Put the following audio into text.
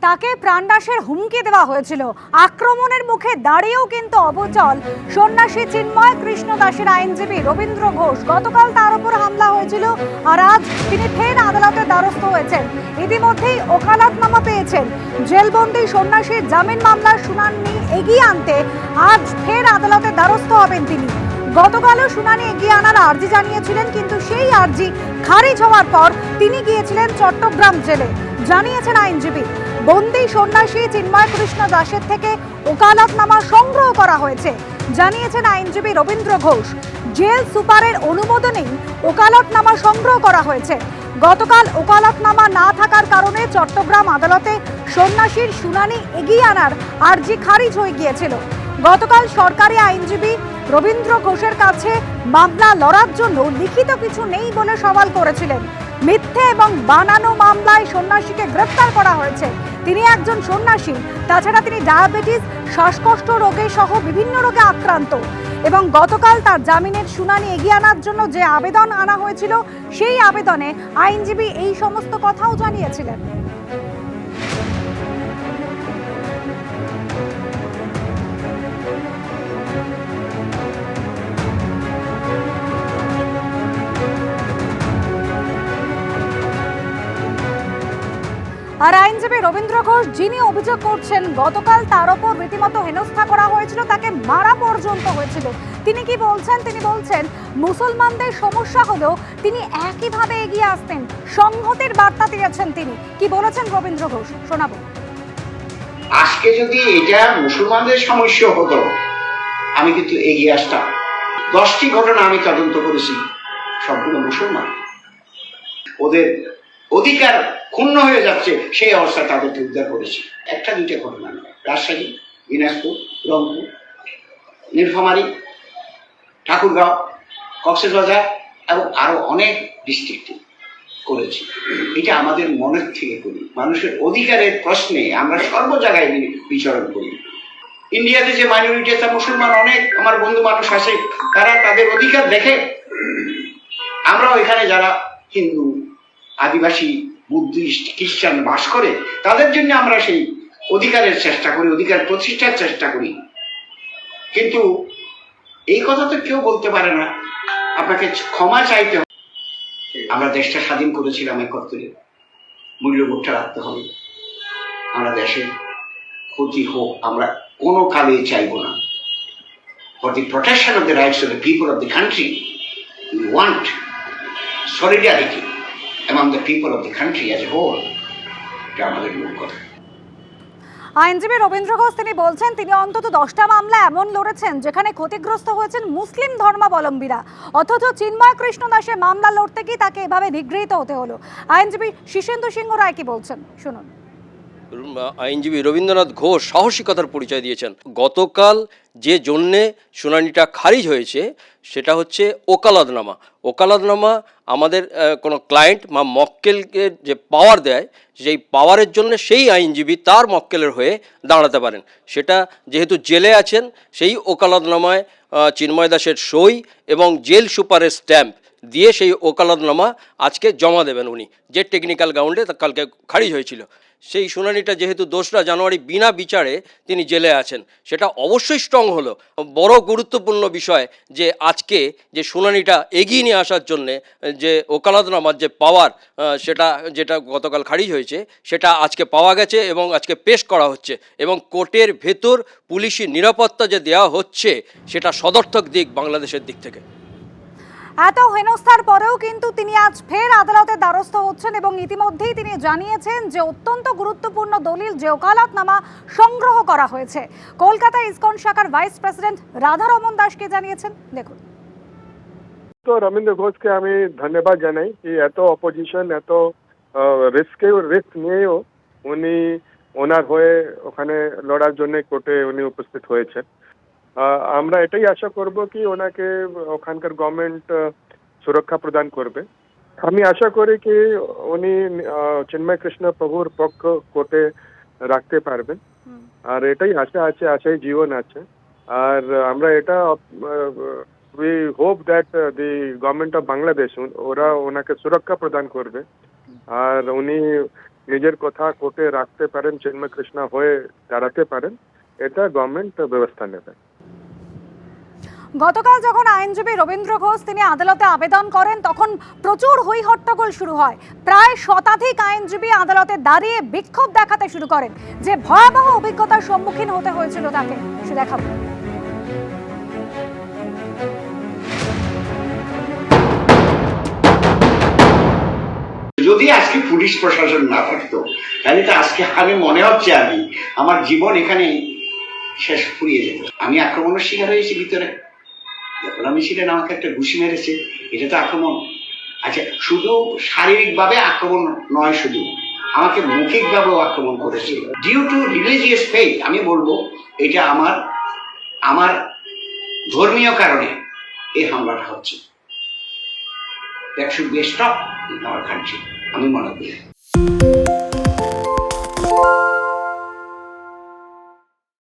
তাকে প্রাণনাশের হুমকি দেওয়া হয়েছিল। আক্রমণের মুখে দাঁড়িয়েও কিন্তু অবচল সন্ন্যাসী চিন্ময় কৃষ্ণ দাসের আইনজীবী রবীন্দ্র ঘোষ। গতকাল তার উপর হামলা হয়েছিল আর আজ তিনি ফের আদালতের দ্বারস্থ হয়েছেন। ইতিমধ্যেই ওকালতনামা পেয়েছেন। জেলবন্দি সন্ন্যাসীর জামিন মামলার শুনানি এগিয়ে আনতে আজ ফের আদালতের দ্বারস্থ হবেন তিনি। গতকালও শুনানি এগিয়ে আনার আর্জি জানিয়েছিলেন, কিন্তু সেই আর্জি খারিজ হওয়ার পর তিনি গিয়েছিলেন চট্টগ্রাম জেলে। জানিয়েছেন আইনজীবী, বন্দি সন্ন্যাসী চিন্ময় কৃষ্ণ দাসের থেকে ওকালতনামা সংগ্রহ করা হয়েছে। জানিয়েছেন আইনজীবী রবীন্দ্র ঘোষ, জেল সুপারের অনুমোদনেই ওকালতনামা সংগ্রহ করা হয়েছে। গতকাল ওকালতনামা না থাকার কারণে চট্টগ্রাম আদালতে সন্ন্যাসীর শুনানি এগিয়ে আনার আর্জি খারিজ হয়ে গিয়েছিল। গতকাল সরকারি আইনজীবী রবীন্দ্র ঘোষের কাছে মামলা লড়ার জন্য লিখিত কিছু নেই বলে সওয়াল করেছিলেন। মিথ্যে এবং বানানো মামলায় সন্ন্যাসীকে গ্রেফতার করা হয়েছে। তিনি একজন সন্ন্যাসী, তাছাড়া তিনি ডায়াবেটিস, শ্বাসকষ্ট রোগে সহ বিভিন্ন রোগে আক্রান্ত। এবং গতকাল তার জামিনের শুনানি এগিয়ে আনার জন্য যে আবেদন আনা হয়েছিল, সেই আবেদনে আইনজীবী এই সমস্ত কথাও জানিয়েছিলেন। আর আইনজীবী রবীন্দ্র ঘোষ, যিনি অভিযোগ করছেন গতকাল তার ওপর রীতিমতো হেনস্থা করা হয়েছিল, তাকে মারা পর্যন্ত হয়েছিল, তিনি কি বলছেন? তিনি বলছেন মুসলমানদের সমস্যা হলেও তিনি একইভাবে এগিয়ে আসতেন, সংহতির বার্তা দিয়েছেন তিনি। কি বলেছেন রবীন্দ্র ঘোষ, শোনাবো। আজকে যদি এটা মুসলমানদের সমস্যা হতো, আমি কিন্তু এগিয়ে আসতাম। 10টি ঘটনা আমি তদন্ত করেছি, সবগুলো মুসলমান। ওদের অধিকার ক্ষুণ্ণ হয়ে যাচ্ছে, সেই অবস্থায় তাদেরকে উদ্ধার করেছি। একটা দুইটা ঘটনা নয়, রাজশাহী, দিনাজপুর, রংপুর, নীলফামারী, ঠাকুরগাঁও, কক্সবাজার এবং আরো অনেক ডিস্ট্রিক্টে করেছি। এটা আমাদের মনের থেকে করি। মানুষের অধিকারের প্রশ্নে আমরা সর্ব জায়গায় বিচরণ করি। ইন্ডিয়াতে যে মাইনরিটি আছে, মুসলমান অনেক আমার বন্ধু মানুষ আছে, তারা তাদের অধিকার দেখে। আমরাও এখানে যারা হিন্দু, আদিবাসী, বুদ্ধিস্ট, খ্রিস্টান বাস করে, তাদের জন্য আমরা সেই অধিকারের চেষ্টা করি, অধিকার প্রতিষ্ঠার চেষ্টা করি। কিন্তু এই কথা তো কেউ বলতে পারে না, আপনাকে ক্ষমা চাইতে হবে। আমরা দেশটা স্বাধীন করেছিলাম 71-এ, মূল্যবোধটা রাখতে হবে। আমরা দেশের ক্ষতি হোক আমরা কোনো কালে চাইব না। For the protection of the rights of the people of the country, we want solidarity among the people of the country as a whole. এটা আমাদের মূল কথা। আইনজীবী রবীন্দ্র ঘোষ তিনি বলছেন, তিনি অন্তত 10টা মামলা এমন লড়েছেন যেখানে ক্ষতিগ্রস্ত হয়েছেন মুসলিম ধর্মাবলম্বীরা, অথচ চিন্ময় কৃষ্ণ দাসের মামলা লড়তে গিয়ে তাকে এভাবে নিগৃহীত হতে হলো। আইনজীবী শীর্ষেন্দু সিংহ রায় কি বলছেন, শুনুন। আইনজীবী রবীন্দ্রনাথ ঘোষ সাহসিকতার পরিচয় দিয়েছেন। গতকাল যে জন্যে শুনানিটা খারিজ হয়েছে সেটা হচ্ছে ওকালতনামা। ওকালতনামা আমাদের কোনো ক্লায়েন্ট বা মক্কেলকে যে পাওয়ার দেয়, সেই পাওয়ারের জন্য সেই আইনজীবী তার মক্কেলের হয়ে দাঁড়াতে পারেন। সেটা যেহেতু জেলে আছেন, সেই ওকালতনামায় চিন্ময় দাসের সই এবং জেল সুপারের স্ট্যাম্প দিয়ে সেই ওকালতনামা আজকে জমা দেবেন উনি, যে টেকনিক্যাল গ্রাউন্ডে কালকে খারিজ হয়েছিল। সেই শুনানিটা যেহেতু 2রা জানুয়ারি বিনা বিচারে তিনি জেলে আছেন, সেটা অবশ্যই স্ট্রং হলো। বড় গুরুত্বপূর্ণ বিষয় যে আজকে যে শুনানিটা এগিয়ে নিয়ে আসার জন্যে যে ওকালতনামার যে পাওয়ার, সেটা যেটা গতকাল খারিজ হয়েছে, সেটা আজকে পাওয়া গেছে এবং আজকে পেশ করা হচ্ছে। এবং কোর্টের ভেতর পুলিশি নিরাপত্তা যে দেওয়া হচ্ছে, সেটা সদর্থক দিক বাংলাদেশের দিক থেকে। এত হেনস্থার পরেও কিন্তু তিনি আজ ফের আদালতের দ্বারস্থ হচ্ছেন এবং ইতিমধ্যেই তিনি জানিয়েছেন যে অত্যন্ত গুরুত্বপূর্ণ দলিল যে ওকালতনামা সংগ্রহ করা হয়েছে। কলকাতা ইসকন শাখার ভাইস প্রেসিডেন্ট রাধারমন দাসকে জানিয়েছেন, দেখুন। তো রবীন্দ্র ঘোষকে আমি ধন্যবাদ জানাই যে এত অপোজিশন, এত রিস্ক নিয়েও উনি ওনার হয়ে ওখানে লড়ার জন্য কোর্টে উনি উপস্থিত হয়েছেন। আমরা এটাই আশা করব কি ওনাকে ওখানকার গভর্নমেন্ট সুরক্ষা প্রদান করবে। আমি আশা করি কি উনি চিন্ময় কৃষ্ণ প্রভুর পক্ষ কোর্টে রাখতে পারবেন। আর এটাই আশা আছে, আশাই জীবন আছে। আর আমরা এটা we hope that the government of Bangladesh ওরা ওনাকে সুরক্ষা প্রদান করবে। আর উনি নিজের কথা কোর্টে রাখতে পারেন, চিন্ময় কৃষ্ণ হয়ে দাঁড়াতে পারেন, এটা গভর্নমেন্ট ব্যবস্থা নেবে। গতকাল যখন আইনজীবী রবীন্দ্র ঘোষ তিনি আদালতে আবেদন করেন তখন প্রচুর হই হট্টগোল শুরু হয়। প্রায় শতাধিক আইনজীবী আদালতে দাঁড়িয়ে বিক্ষোভ দেখাতে শুরু করেন। যে ভয়াবহ অভিজ্ঞতার সম্মুখীন হতে হয়েছিল তাকে সে দেখাবো। যদি আজকে পুলিশ প্রশাসন না থাকতো তাহলে তো আজকে আমি মনে হচ্ছে আমার জীবন এখানে শেষ ফুরিয়ে যেত। আমি আক্রমণের শিকার হয়েছি ভিতরে, আমি ছিলেন আমাকে একটা ঘুষি মেরেছে, এটা তো আক্রমণ। আচ্ছা, শুধু শারীরিক ভাবে আক্রমণ নয়, শুধু আমাকে মৌখিক ভাবেও আক্রমণ করেছে ডিউ টু রিলিজিয়াস ফেথ। আমি বলবো এটা আমার ধর্মীয় কারণে এই হামলাটা হচ্ছে। That should be stop in our country, আমি মনে করি।